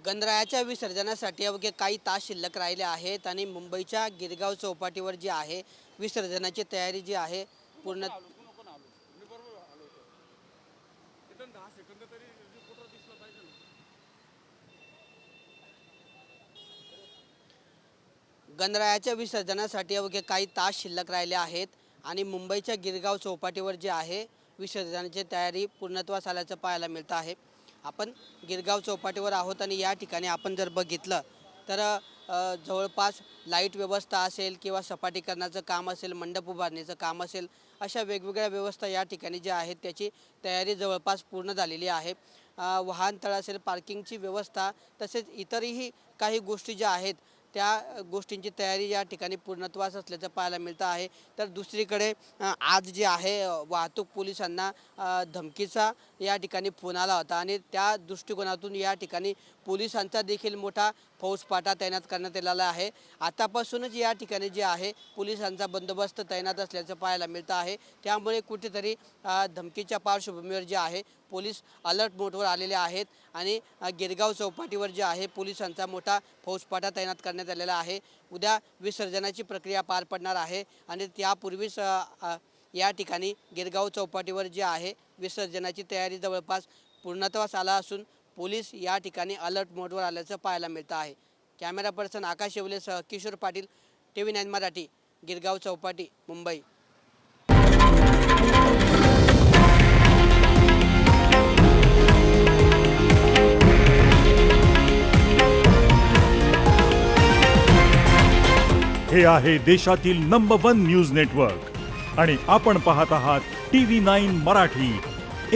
गणरायाच्या विसर्जनासाठी अवघे काही तास शिल्लक राहिले आहेत आणि मुंबईच्या गिरगाव चौपाटीवर जी आहे विसर्जनाची तयारी जी आहे पूर्ण गणरायाच्या विसर्जनासाठी अवघे काही तास शिल्लक राहिले आहेत आणि मुंबईच्या गिरगाव चौपाटीवर जी आहे विसर्जनाची तयारी पूर्णत्वास आल्याचं पाहायला मिळतं आहे। आपण गिरगाव चौपाटीवर आहोत आणि या ठिकाणी आपण जर बघितलं तर जवळपास लाईट व्यवस्था असेल किंवा सपाटीकरणाचं काम असेल, मंडप उभारण्याचं काम असेल, अशा वेगवेगळ्या व्यवस्था या ठिकाणी ज्या आहेत त्याची तयारी जवळपास पूर्ण झालेली आहे। वाहनतळ असेल, पार्किंगची व्यवस्था तसेच इतरही काही गोष्टी ज्या आहेत त्या गोष्टींची तयारी या ठिकाणी पूर्णत्वास असल्याचं पाहायला मिळतं आहे। तर दुसरीकडे आज जे आहे वाहतूक पोलिसांना धमकीचा या ठिकाणी फोन आला होता आणि त्या दृष्टिकोनातून या ठिकाणी पोलिसांचा देखील मोठा फौजफाटा तैनात करण्यात आलेला आहे। आतापासूनच या ठिकाणी जे आहे पोलिसांचा बंदोबस्त तैनात असल्याचं पाहायला मिळतं आहे। त्यामुळे कुठेतरी धमकीच्या पार्श्वभूमीवर जे आहे पोलीस अलर्ट मोडवर आलेले आहेत आणि गिरगाव चौपाटीवर जे आहे पोलिसांचा मोठा फौजफाटा तैनात करण्यात आलेला आहे। उद्या विसर्जनाची प्रक्रिया पार पडणार आहे आणि त्यापूर्वीच या ठिकाणी गिरगाव चौपाटीवर जे आहे विसर्जनाची तयारी जवळपास पूर्णत्वास आला असून पोलीस या ठिकाणी अलर्ट मोडवर आल्याचं पाहायला मिळतं आहे। कॅमेरा पर्सन आकाश येवलेसह किशोर पाटील, TV9 मराठी, गिरगाव चौपाटी, मुंबई। हे आहे देशातील नंबर 1 न्यूज नेटवर्क आणि आपण पाहत आहात TV9 मराठी,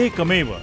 एकमेव।